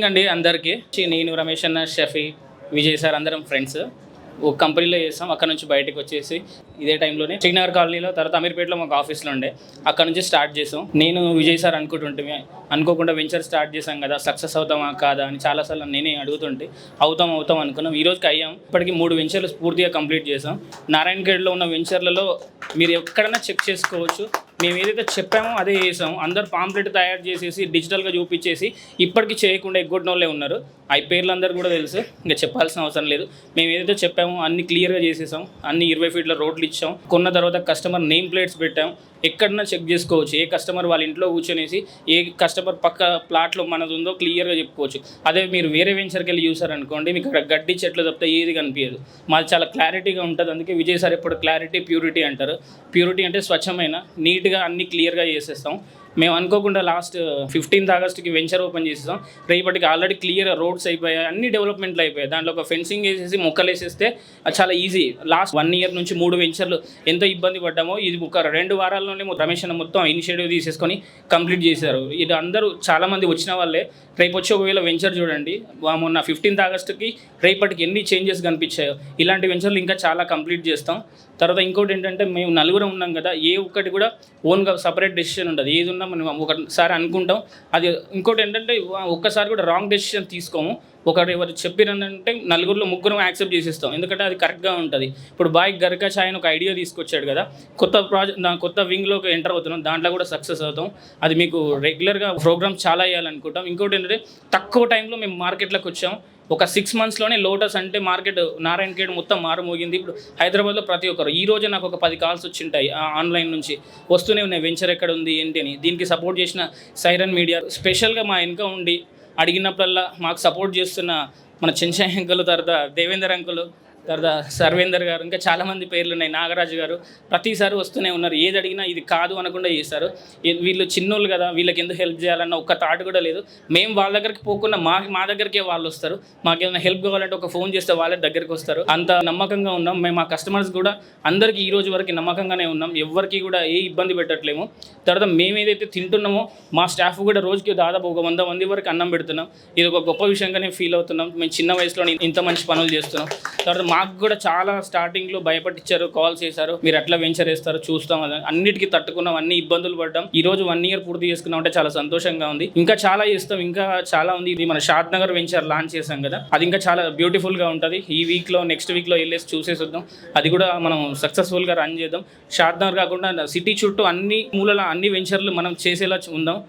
Morning అండి అందరికీ. నేను రమేష్ అన్న, షఫీ, విజయ్ సార్ అందరం ఫ్రెండ్స్. ఒక కంపెనీలో చేస్తాం. అక్కడ నుంచి బయటకు వచ్చేసి ఇదే టైంలోనే శ్రీనగర్ కాలనీలో, తర్వాత అమీర్పేటలో మాకు ఆఫీస్లో ఉండే, అక్కడ నుంచి స్టార్ట్ చేసాం. నేను విజయ్ సార్ అనుకోకుండా వెంచర్ స్టార్ట్ చేసాం కదా, సక్సెస్ అవుతామా కాదా అని చాలాసార్లు నేనే అడుగుతుంటే అవుతాం అనుకున్నాం. ఈ రోజుకి అయ్యాం. ఇప్పటికి 3 వెంచర్లు పూర్తిగా కంప్లీట్ చేసాం. నారాయణఖేడ్లో ఉన్న వెంచర్లలో మీరు ఎక్కడైనా చెక్ చేసుకోవచ్చు. మేము ఏదైతే చెప్పామో అదే చేసాం. అందరు పాంప్లెట్ తయారు చేసేసి డిజిటల్గా చూపించేసి ఇప్పటికీ చేయకుండా ఎగ్గొట్టిన వాళ్ళే ఉన్నారు. ఆ పేర్లు అందరూ కూడా తెలుసు, ఇంకా చెప్పాల్సిన అవసరం లేదు. మేము ఏదైతే చెప్పామో అన్ని క్లియర్గా చేసేసాం. అన్ని 20 ఫీట్ల రోడ్లు ఇచ్చాం. కొన్న తర్వాత కస్టమర్ నేమ్ ప్లేట్స్ పెట్టాం. ఎక్కడన్నా చెక్ చేసుకోవచ్చు. ఏ కస్టమర్ వాళ్ళ ఇంట్లో కూర్చొనేసి ఏ కస్టమర్ పక్క ప్లాట్లో మనది ఉందో క్లియర్గా చెప్పుకోవచ్చు. అదే మీరు వేరే వెంచర్కి వెళ్ళి చూసారనుకోండి, మీకు అక్కడ గడ్డి చెట్లు తప్పితే ఏది కనిపించదు. మాది చాలా క్లారిటీగా ఉంటుంది. అందుకే విజయ్ సార్ ఎప్పుడు క్లారిటీ, ప్యూరిటీ అంటారు. ప్యూరిటీ అంటే స్వచ్ఛమైన, నీట్గా అన్ని క్లియర్గా చేసేస్తాం. మేము అనుకోకుండా లాస్ట్ 15th ఆగస్టుకి వెంచర్ ఓపెన్ చేసేసాం. రేపటికి ఆల్రెడీ క్లియర్ రోడ్స్ అయిపోయాయి, అన్ని డెవలప్మెంట్లు అయిపోయాయి. దాంట్లో ఒక ఫెన్సింగ్ వేసేసి మొక్కలు వేసేస్తే చాలా ఈజీ. లాస్ట్ 1 ఇయర్ నుంచి 3 వెంచర్లు ఎంత ఇబ్బంది పడ్డామో, ఇది ఒక 2 వారాల్లోనే రమేష్ అన్న మొత్తం ఇనిషియేటివ్ తీసేసుకొని కంప్లీట్ చేశారు. ఇది అందరూ చాలామంది వచ్చిన వాళ్ళే. రేపు వచ్చి ఒకవేళ వెంచర్ చూడండి, మొన్న 15th ఆగస్టుకి రేపటికి ఎన్ని చేంజెస్ కనిపించాయో. ఇలాంటి వెంచర్లు ఇంకా చాలా కంప్లీట్ చేస్తాం. తర్వాత ఇంకోటి ఏంటంటే, మేము నలుగురం ఉన్నాం కదా, ఏ ఒక్కటి కూడా ఓన్గా సపరేట్ డెసిషన్ ఉండదు. ఏది ఉన్నా మనం ఒకసారి అనుకుంటాం. అది ఇంకోటి ఏంటంటే, ఒక్కసారి కూడా రాంగ్ డెసిషన్ తీసుకోము. ఒకరు ఎవరు చెప్పిరంటే నలుగురిలో ముగ్గురం యాక్సెప్ట్ చేసేస్తాం, ఎందుకంటే అది కరెక్ట్గా ఉంటుంది. ఇప్పుడు బాయ్ గరికా ఛాయ్ అని ఒక ఐడియా తీసుకొచ్చాడు కదా, కొత్త వింగ్లోకి ఎంటర్ అవుతున్నాం. దాంట్లో కూడా సక్సెస్ అవుతాం. అది మీకు రెగ్యులర్గా ప్రోగ్రామ్స్ చాలా వేయాలనుకుంటాం. ఇంకోటి ఏంటంటే, తక్కువ టైంలో మేము మార్కెట్లోకి వచ్చాం. ఒక 6 monthsలోనే లోటస్ అంటే మార్కెట్ నారాయణఖేడ్ మొత్తం మారుమోగింది. ఇప్పుడు హైదరాబాద్లో ప్రతి ఒక్కరు, ఈ రోజే నాకు ఒక 10 కాల్స్ వచ్చింటాయి ఆన్లైన్ నుంచి, వస్తూనే ఉన్నాయి వెంచర్ ఎక్కడ ఉంది ఏంటి అని. దీనికి సపోర్ట్ చేసిన సైరన్ మీడియా స్పెషల్గా మా వెనుక ఉండి అడిగినప్పుడల్లా మాకు సపోర్ట్ చేస్తున్న మన చెంచాయ్ అంకులు, తర్వాత దేవేందర్ అంకులు, తర్వాత సర్వేందర్ గారు, ఇంకా చాలామంది పేర్లు ఉన్నాయి, నాగరాజు గారు, ప్రతిసారి వస్తూనే ఉన్నారు. ఏది అడిగినా ఇది కాదు అనకుండా చేస్తారు. వీళ్ళు చిన్నోళ్ళు కదా, వీళ్ళకి ఎందుకు హెల్ప్ చేయాలన్న ఒక్క థాట్ కూడా లేదు. మేము వాళ్ళ దగ్గరికి పోకుండా మా దగ్గరికే వాళ్ళు వస్తారు. మాకేమైనా హెల్ప్ కావాలంటే ఒక ఫోన్ చేస్తే వాళ్ళ దగ్గరికి వస్తారు. అంత నమ్మకంగా ఉన్నాం మేము. మా కస్టమర్స్ కూడా అందరికీ ఈ రోజు వరకు నమ్మకంగానే ఉన్నాం. ఎవరికి కూడా ఏ ఇబ్బంది పెట్టట్లేము. తర్వాత మేము ఏదైతే తింటున్నామో మా స్టాఫ్ కూడా రోజుకి దాదాపు ఒక 100 మంది వరకు అన్నం పెడుతున్నాం. ఇది ఒక గొప్ప విషయంగానే ఫీల్ అవుతున్నాం. మేము చిన్న వయసులో ఇంత మంచి పనులు చేస్తున్నాం. తర్వాత మాకు కూడా చాలా స్టార్టింగ్లో భయపట్టించారు, కాల్స్ చేశారు, మీరు ఎట్లా వెంచర్ వేస్తారు చూస్తాం. అన్నిటికీ తట్టుకున్నాం, అన్ని ఇబ్బందులు పడ్డాం. ఈ రోజు 1 year పూర్తి చేసుకున్నాం అంటే చాలా సంతోషంగా ఉంది. ఇంకా చాలా చేస్తాం, ఇంకా చాలా ఉంది. ఇది మన షాద్ నగర్ వెంచర్ లాంచ్ చేసాం కదా, అది ఇంకా చాలా బ్యూటిఫుల్గా ఉంటుంది. ఈ వీక్లో, నెక్స్ట్ వీక్లో వెళ్ళేసి చూసేసి వద్దాం. అది కూడా మనం సక్సెస్ఫుల్గా రన్ చేద్దాం. షాద్ నగర్ కాకుండా సిటీ చుట్టూ అన్ని మూలల అన్ని వెంచర్లు మనం చేసేలా ఉందాం.